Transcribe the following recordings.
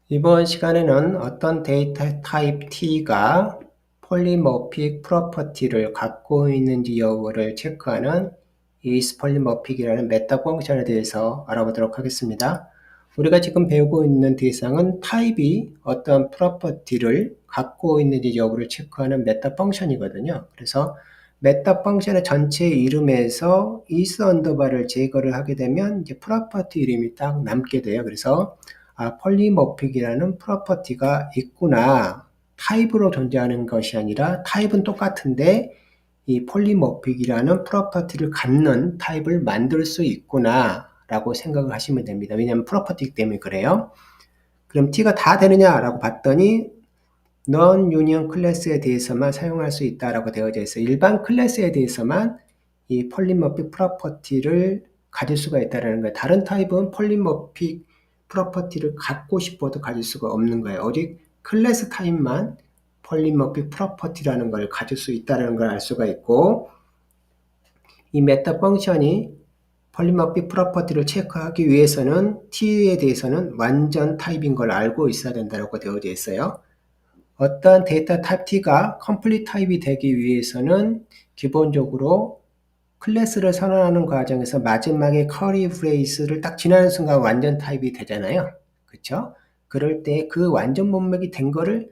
이번 시간에는 어떤 데이터 타입 T가 폴리모픽 프로퍼티를 갖고 있는지 여부를 체크하는 isPolymorphic이라는 메타 펑션에 대해서 알아보도록 하겠습니다. 우리가 지금 배우고 있는 대상은 타입이 어떤 프로퍼티를 갖고 있는지 여부를 체크하는 메타 펑션이거든요. 그래서 메타 펑션의 전체 이름에서 is 언더바를 제거를 하게 되면 이제 프로퍼티 이름이 딱 남게 돼요. 그래서 폴리모픽이라는 프로퍼티가 있구나. 타입으로 존재하는 것이 아니라 타입은 똑같은데 이 폴리모픽이라는 프로퍼티를 갖는 타입을 만들 수 있구나 라고 생각을 하시면 됩니다. 왜냐하면 프로퍼티이기 때문에 그래요. 그럼 T가 다 되느냐라고 봤더니 non-union 클래스에 대해서만 사용할 수 있다라고 되어져 있어요. 일반 클래스에 대해서만 이 폴리모픽 프로퍼티를 가질 수가 있다는 거예요. 다른 타입은 폴리모픽 프로퍼티를 갖고 싶어도 가질 수가 없는 거예요. 오직 클래스 타입만 폴리모픽 프로퍼티라는 걸 가질 수 있다는 걸 알 수가 있고, 이 메타 펑션이 폴리모픽 프로퍼티를 체크하기 위해서는 T에 대해서는 완전 타입인 걸 알고 있어야 된다고 되어져 있어요. 어떤 데이터 타입 T가 컴플리트 타입이 되기 위해서는 기본적으로 클래스를 선언하는 과정에서 마지막에 커리 브레이스를 딱 지나는 순간 완전 타입이 되잖아요. 그쵸? 그럴 때 그 완전 문맥이 된 거를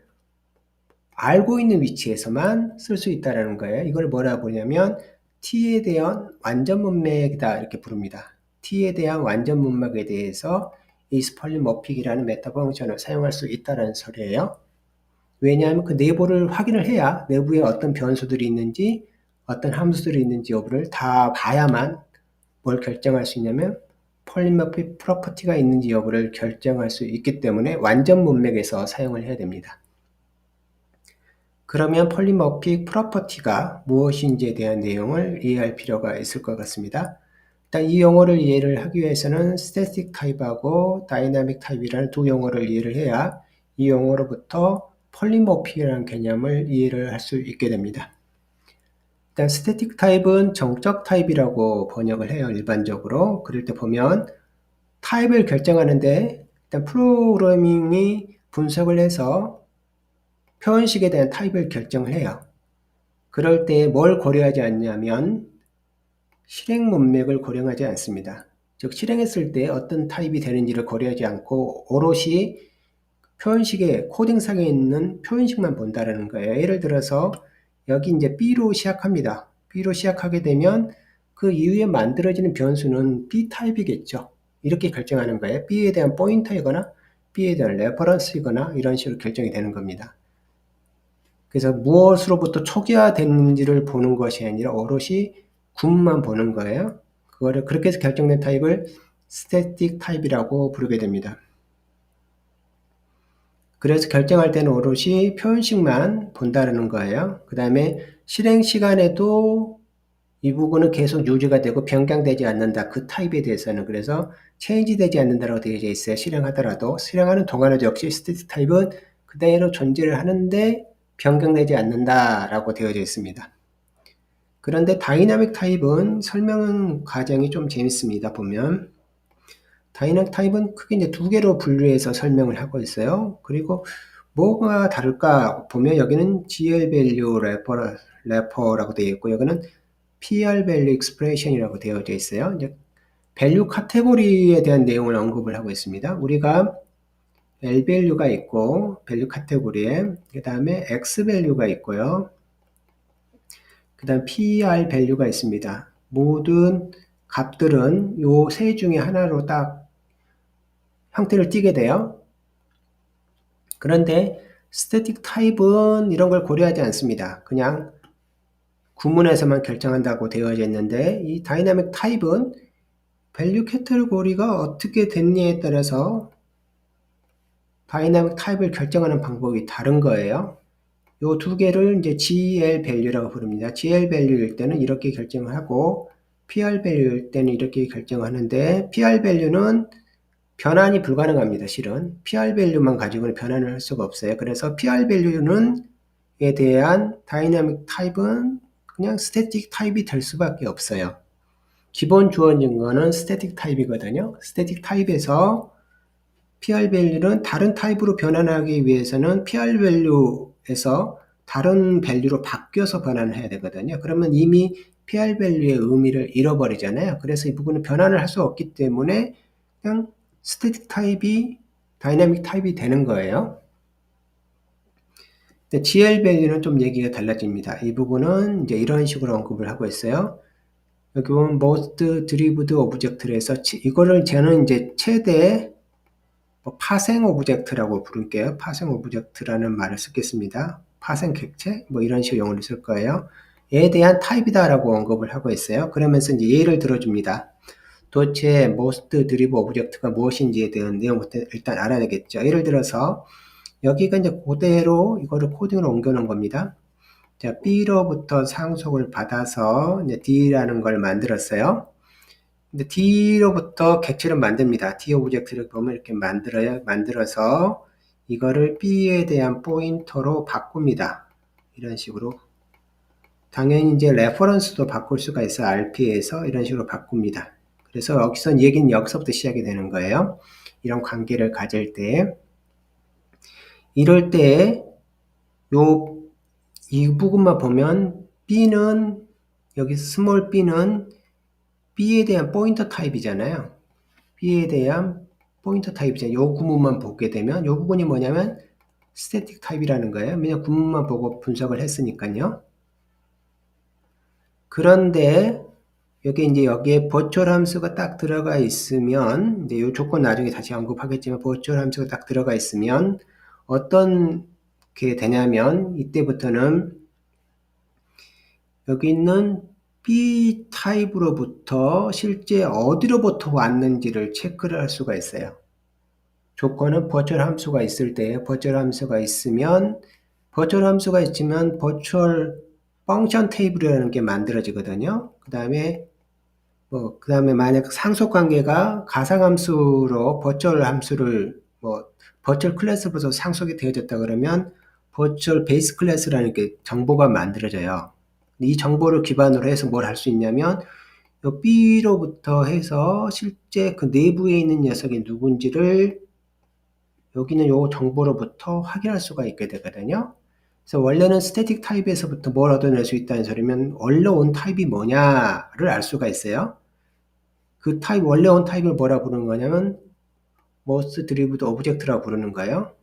알고 있는 위치에서만 쓸 수 있다는 거예요. 이걸 뭐라 부르냐면 T에 대한 완전 문맥이다 이렇게 부릅니다. T에 대한 완전 문맥에 대해서 isPolymorphic이라는 메타 펑션을 사용할 수 있다는 소리예요. 왜냐하면 그 내부를 확인을 해야 내부에 어떤 변수들이 있는지 어떤 함수들이 있는지 여부를 다 봐야만 뭘 결정할 수 있냐면 폴리모픽 프로퍼티가 있는지 여부를 결정할 수 있기 때문에 완전 문맥에서 사용을 해야 됩니다. 그러면 폴리모픽 프로퍼티가 무엇인지에 대한 내용을 이해할 필요가 있을 것 같습니다. 일단 이 용어를 이해를 하기 위해서는 스태틱 타입하고 다이나믹 타입이라는 두 용어를 이해를 해야 이 용어로부터 폴리모픽이라는 개념을 이해를 할 수 있게 됩니다. 일단 스태틱 타입은 정적 타입이라고 번역을 해요. 일반적으로. 그럴 때 보면 타입을 결정하는데 일단 프로그래밍이 분석을 해서 표현식에 대한 타입을 결정을 해요. 그럴 때 뭘 고려하지 않냐면 실행 문맥을 고려하지 않습니다. 즉 실행했을 때 어떤 타입이 되는지를 고려하지 않고 오롯이 표현식의 코딩상에 있는 표현식만 본다는 거예요. 예를 들어서 여기 이제 B로 시작합니다. B로 시작하게 되면 그 이후에 만들어지는 변수는 B 타입이겠죠. 이렇게 결정하는 거예요. B에 대한 포인터이거나 B에 대한 레퍼런스이거나 이런 식으로 결정이 되는 겁니다. 그래서 무엇으로부터 초기화됐는지를 보는 것이 아니라 오롯이 군만 보는 거예요. 그거를 그렇게 해서 결정된 타입을 스태틱 타입이라고 부르게 됩니다. 그래서 결정할 때는 오롯이 표현식만 본다는 거예요. 그 다음에 실행 시간에도 이 부분은 계속 유지가 되고 변경되지 않는다. 그 타입에 대해서는. 그래서 체인지 되지 않는다라고 되어 있어요. 실행하더라도. 실행하는 동안에도 역시 스태틱 타입은 그대로 존재를 하는데 변경되지 않는다라고 되어져 있습니다. 그런데 다이나믹 타입은 설명 과정이 좀 재밌습니다. 보면 다이나믹 타입은 크게 이제 두 개로 분류해서 설명을 하고 있어요. 그리고 뭐가 다를까 보면 여기는 GL value 래퍼라고 되어 있고 여기는 PR value expression이라고 되어져 있어요. 이제 value 카테고리에 대한 내용을 언급을 하고 있습니다. 우리가 L value가 있고 value 카테고리에 그 다음에 X value가 있고요. 그 다음 PR value가 있습니다. 모든 값들은 요 세 중에 하나로 딱 형태를 띠게 돼요. 그런데 스태틱 타입은 이런 걸 고려하지 않습니다. 그냥 구문에서만 결정한다고 되어져 있는데 이 다이나믹 타입은 밸류 카테고리가 어떻게 됐냐에 따라서 다이나믹 타입을 결정하는 방법이 다른 거예요. 요 두 개를 이제 GL value라고 부릅니다. GL value일 때는 이렇게 결정을 하고 PR value일 때는 이렇게 결정하는데 PR value는 변환이 불가능합니다. 실은 PR value만 가지고는 변환을 할 수가 없어요. 그래서 PR value는 에 대한 다이나믹 타입은 그냥 스태틱 타입이 될 수밖에 없어요. 기본 주어진 거는 스태틱 타입이거든요. 스태틱 타입에서 PR 밸류는 다른 타입으로 변환하기 위해서는 PR 밸류에서 다른 밸류로 바뀌어서 변환을 해야 되거든요. 그러면 이미 PR 밸류의 의미를 잃어버리잖아요. 그래서 이 부분은 변환을 할 수 없기 때문에 그냥 스태틱 타입이 다이나믹 타입이 되는 거예요. GL 밸류는 좀 얘기가 달라집니다. 이 부분은 이제 이런 식으로 언급을 하고 있어요. 여기 보면 most derived object를 해서 이거를 저는 이제 최대 파생 오브젝트라고 부를게요. 파생 오브젝트라는 말을 쓰겠습니다. 파생 객체 뭐 이런 식으로 용어를 쓸 거예요. 얘에 대한 타입이다라고 언급을 하고 있어요. 그러면서 이제 예를 들어줍니다. 도대체 most derived object가 무엇인지에 대한 내용부터 일단 알아야 되겠죠. 예를 들어서 여기가 이제 그대로 이거를 코딩으로 옮겨놓은 겁니다. 자, B로부터 상속을 받아서 이제 D라는 걸 만들었어요. 근데 D로부터 객체를 만듭니다. D 오브젝트를 보면 이렇게 만들어서 이거를 B에 대한 포인터로 바꿉니다. 이런 식으로. 당연히 이제 레퍼런스도 바꿀 수가 있어요. RP에서 이런 식으로 바꿉니다. 그래서 여기서 얘기는 여기서부터 시작이 되는 거예요. 이런 관계를 가질 때. 이럴 때, 이 부분만 보면 B는, 여기 스몰 B는 B에 대한 포인터 타입이잖아요. B에 대한 포인터 타입이잖아요. 이 구문만 보게 되면, 이 부분이 뭐냐면 스태틱 타입이라는 거예요. 그냥 구문만 보고 분석을 했으니까요. 그런데 여기에 버추얼 함수가 딱 들어가 있으면, 이제 이 조건 나중에 다시 언급하겠지만, 버추얼 함수가 딱 들어가 있으면, 어떤 게 되냐면, 이때부터는 여기 있는 B 타입으로부터 실제 어디로부터 왔는지를 체크를 할 수가 있어요. 조건은 버추얼 함수가 있을 때, 버추얼 함수가 있으면 버추얼 펑션 테이블이라는 게 만들어지거든요. 그 다음에 만약 상속 관계가 가상함수로 버추얼 함수를 버추얼 클래스부터 상속이 되어졌다 그러면 버추얼 베이스 클래스라는 게 정보가 만들어져요. 이 정보를 기반으로 해서 뭘 할 수 있냐면 B로부터 해서 실제 그 내부에 있는 녀석이 누군지를 여기는 요 정보로부터 확인할 수가 있게 되거든요. 그래서 원래는 스태틱 타입에서부터 뭘 얻어낼 수 있다는 소리면 원래 온 타입이 뭐냐를 알 수가 있어요. 그 타입, 원래 온 타입을 뭐라 부르는 거냐면 most derived object라고 부르는 거예요.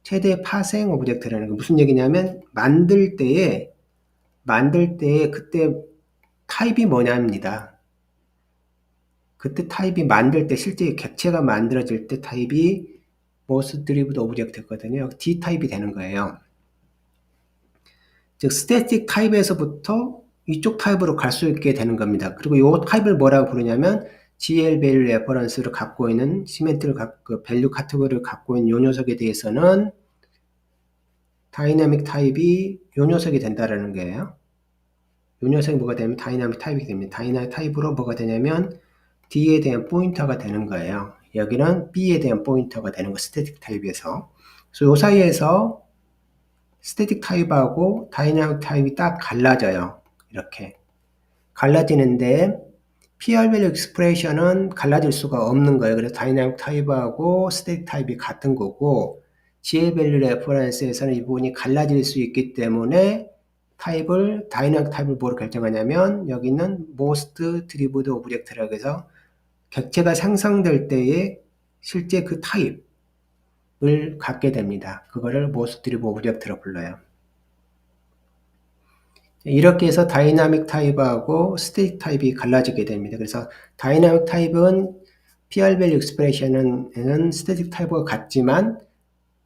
최대 파생 오브젝트라는 거 무슨 얘기냐면 만들 때에 그때 타입이 뭐냐입니다. 그때 타입이 만들 때 실제 객체가 만들어질 때 타입이 most derived object거든요. D 타입이 되는 거예요. 즉 스태틱 타입에서부터 이쪽 타입으로 갈 수 있게 되는 겁니다. 그리고 이 타입을 뭐라고 부르냐면 GL 밸류 레퍼런스를 갖고 있는 시멘트를 밸류 카테고리를 갖고 있는 이 녀석에 대해서는 다이나믹 타입이 이 녀석이 된다라는 거예요. 이 녀석이 뭐가 되냐면 다이나믹 타입이 됩니다. 다이나믹 타입으로 뭐가 되냐면 D에 대한 포인터가 되는 거예요. 여기는 B에 대한 포인터가 되는 거, 스태틱 타입에서. 그래서 이 사이에서 스태틱 타입하고 다이나믹 타입이 딱 갈라져요. 이렇게. 갈라지는데 PR value expression은 갈라질 수가 없는 거예요. 그래서 다이나믹 타입하고 스태틱 타입이 같은 거고 GL value reference에서는 이 부분이 갈라질 수 있기 때문에 다이나믹 타입을 뭐로 결정하냐면 여기는 most derived object라고 해서 객체가 생성될 때에 실제 그 타입을 갖게 됩니다. 그거를 most derived object라고 불러요. 이렇게 해서 다이나믹 타입하고 스태틱 타입이 갈라지게 됩니다. 그래서 다이나믹 타입은 PR value expression은 스태틱 타입과 같지만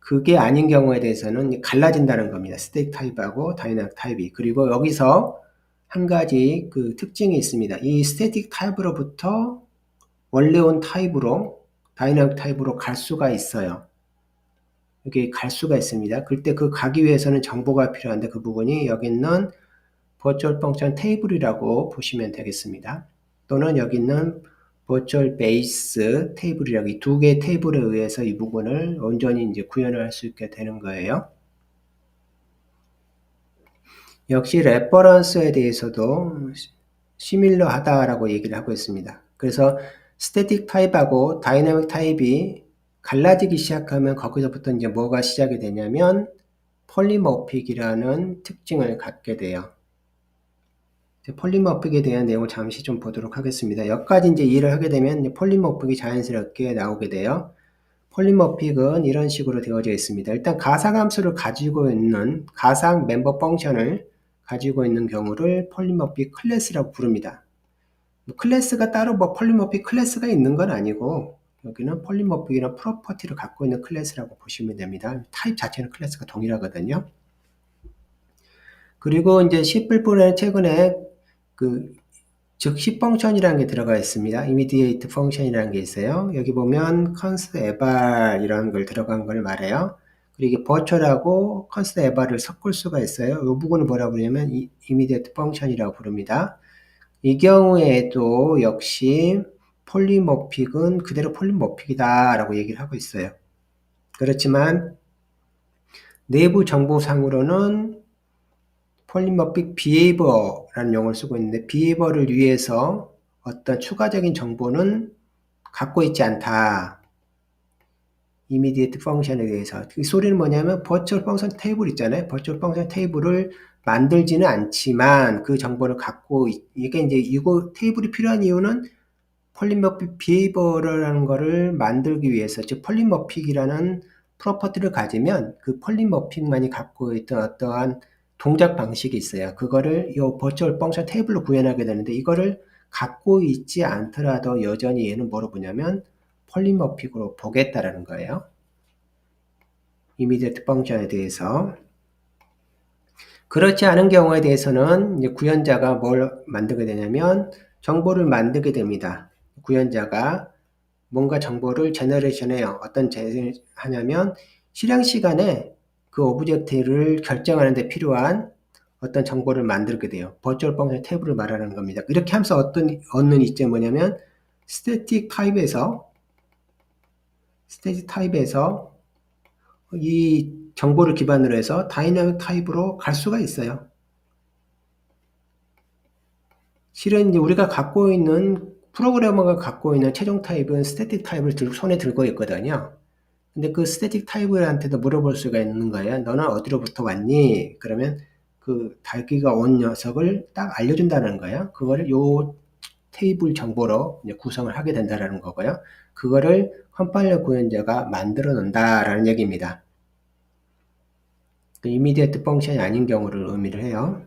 그게 아닌 경우에 대해서는 갈라진다는 겁니다. 스태틱 타입하고 다이나믹 타입이. 그리고 여기서 한 가지 그 특징이 있습니다. 이 스태틱 타입으로부터 원래 온 타입으로 다이나믹 타입으로 갈 수가 있어요. 여기 갈 수가 있습니다. 그때 그 가기 위해서는 정보가 필요한데 그 부분이 여기 있는 버추얼 펑션 테이블이라고 보시면 되겠습니다. 또는 여기 있는 버추얼 베이스 테이블이라고 이 두 개의 테이블에 의해서 이 부분을 온전히 이제 구현을 할 수 있게 되는 거예요. 역시 레퍼런스에 대해서도 시밀러하다라고 얘기를 하고 있습니다. 그래서 스태틱 타입하고 다이나믹 타입이 갈라지기 시작하면 거기서부터 이제 뭐가 시작이 되냐면 폴리모픽이라는 특징을 갖게 돼요. 폴리모픽에 대한 내용을 잠시 좀 보도록 하겠습니다. 여기까지 이제 이해를 하게 되면 폴리모픽이 자연스럽게 나오게 돼요. 폴리모픽은 이런 식으로 되어져 있습니다. 일단 가상함수를 가지고 있는 가상 멤버 펑션을 가지고 있는 경우를 폴리모픽 클래스라고 부릅니다. 클래스가 따로 폴리모픽 클래스가 있는 건 아니고 여기는 폴리모픽이나 프로퍼티를 갖고 있는 클래스라고 보시면 됩니다. 타입 자체는 클래스가 동일하거든요. 그리고 이제 C++에 최근에 즉시 펑션이라는 게 들어가 있습니다. immediate function이라는 게 있어요. 여기 보면 const eval 이런 걸 들어간 걸 말해요. 그리고 이게 virtual하고 const eval을 섞을 수가 있어요. 이 부분을 뭐라고 부르냐면 immediate function이라고 부릅니다. 이 경우에도 역시 폴리모픽은 그대로 폴리모픽이다 라고 얘기를 하고 있어요. 그렇지만 내부 정보상으로는 폴리모픽 behavior라는 용어를 쓰고 있는데 behavior를 위해서 어떤 추가적인 정보는 갖고 있지 않다. immediate function에 대해서. 이 소리는 뭐냐면 virtual function 테이블 있잖아요. virtual function 테이블을 만들지는 않지만 그 정보를 갖고 이게 이제 이거 테이블이 필요한 이유는 폴리모픽 비헤이버라는 거를 만들기 위해서, 즉 폴리모픽이라는 프로퍼티를 가지면 그 폴리모픽만이 갖고 있던 어떠한 동작 방식이 있어요. 그거를 이 버추얼 펑션 테이블로 구현하게 되는데 이거를 갖고 있지 않더라도 여전히 얘는 뭐로 보냐면 폴리모픽으로 보겠다라는 거예요. 이미디어트 펑션에 대해서. 그렇지 않은 경우에 대해서는 이제 구현자가 뭘 만들게 되냐면 정보를 만들게 됩니다. 구현자가 뭔가 정보를 제너레이션해요. 어떤 제너레이션을 하냐면 실행 시간에 그 오브젝트를 결정하는 데 필요한 어떤 정보를 만들게 돼요. 버추얼 펑션 테이블을 말하는 겁니다. 이렇게 하면서 얻는 이점이 뭐냐면 스태틱 타입에서 이 정보를 기반으로 해서 다이내믹 타입으로 갈 수가 있어요. 실은 이제 우리가 갖고 있는 프로그래머가 갖고 있는 최종 타입은 스태틱 타입을 손에 들고 있거든요. 근데 그 스태틱 타입한테도 물어볼 수가 있는 거예요. 너는 어디로부터 왔니? 그러면 그 달기가 온 녀석을 딱 알려준다는 거예요. 그거를 요 테이블 정보로 이제 구성을 하게 된다는 거고요. 그거를 컴파일러 구현자가 만들어 놓는다라는 얘기입니다. 이미디어트 펑션이 아닌 경우를 의미를 해요.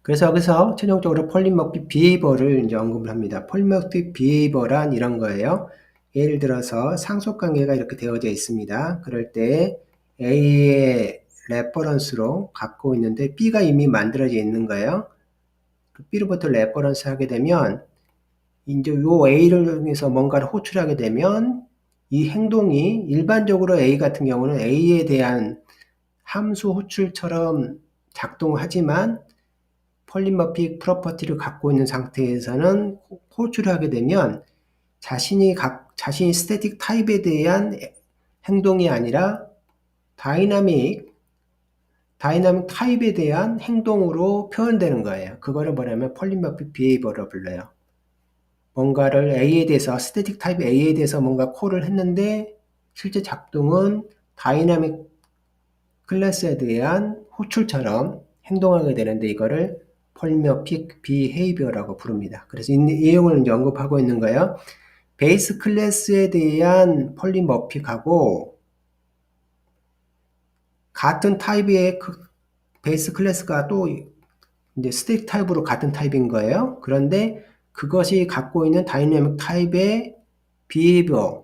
그래서 여기서 최종적으로 폴리모픽 비헤이버를 이제 언급을 합니다. 폴리모픽 비헤이버란 이런 거예요. 예를 들어서 상속관계가 이렇게 되어져 있습니다. 그럴 때 A의 레퍼런스로 갖고 있는데 B가 이미 만들어져 있는 거예요. B로부터 레퍼런스 하게 되면 이제 요 A를 통해서 뭔가를 호출하게 되면 이 행동이 일반적으로 A 같은 경우는 A에 대한 함수 호출처럼 작동하지만 폴리모픽 프로퍼티를 갖고 있는 상태에서는 호출을 하게 되면 자신이 스태틱 타입에 대한 행동이 아니라 다이나믹 타입에 대한 행동으로 표현되는 거예요. 그거를 뭐냐면 폴리모픽 비헤이버로 불러요. 뭔가를 A에 대해서 스태틱 타입 A에 대해서 뭔가 콜을 했는데 실제 작동은 다이나믹 클래스에 대한 호출처럼 행동하게 되는데 이거를 폴리모픽 비헤이비어라고 부릅니다. 그래서 이 내용을 이제 언급하고 있는 거예요. 베이스 클래스에 대한 폴리모픽하고 같은 타입의 베이스 클래스가 또 이제 스태틱 타입으로 같은 타입인 거예요. 그런데 그것이 갖고 있는 다이내믹 타입의 비헤이비어처럼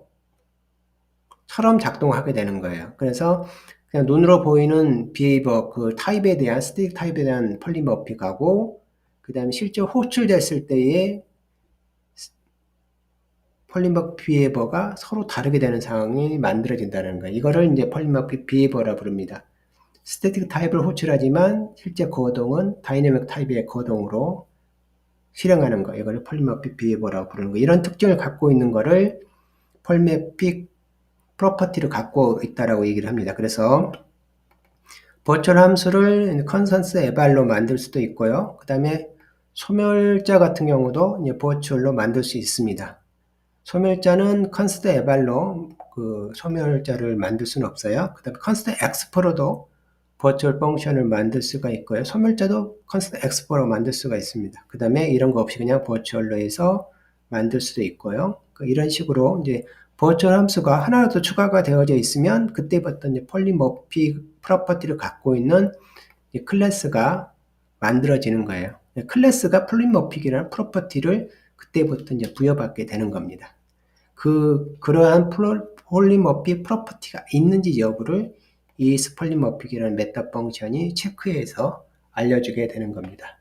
작동하게 되는 거예요. 그래서 그냥 눈으로 보이는 비헤이버, 그 타입에 대한, 스태틱 타입에 대한 폴리모픽하고, 그 다음에 실제 호출됐을 때의 폴리모픽 비헤이버가 서로 다르게 되는 상황이 만들어진다는 거예요. 이거를 이제 폴리모픽 비헤이버라 부릅니다. 스태틱 타입을 호출하지만 실제 거동은 다이내믹 타입의 거동으로 실행하는 거. 이거를 폴리모픽 비헤이버라고 부르는 거. 이런 특징을 갖고 있는 거를 폴리모픽 프로퍼티를 갖고 있다라고 얘기를 합니다. 그래서 버추얼 함수를 컨스턴스 에발로 만들 수도 있고요. 그 다음에 소멸자 같은 경우도 이제 버추얼로 만들 수 있습니다. 소멸자는 컨스트 에발로 그 소멸자를 만들 수는 없어요. 그 다음에 컨스트 엑스플로러도 버추얼 펑션을 만들 수가 있고요. 소멸자도 컨스트 엑스플로러 만들 수가 있습니다. 그 다음에 이런 거 없이 그냥 버추얼로 해서 만들 수도 있고요. 이런 식으로 이제 버추얼 함수가 하나라도 추가가 되어져 있으면 그때부터 이제 폴리모픽 프로퍼티를 갖고 있는 클래스가 만들어지는 거예요. 클래스가 폴리모픽이라는 프로퍼티를 그때부터 이제 부여받게 되는 겁니다. 그러한 폴리모픽 프로퍼티가 있는지 여부를 이 폴리모픽이라는 메타 펑션이 체크해서 알려주게 되는 겁니다.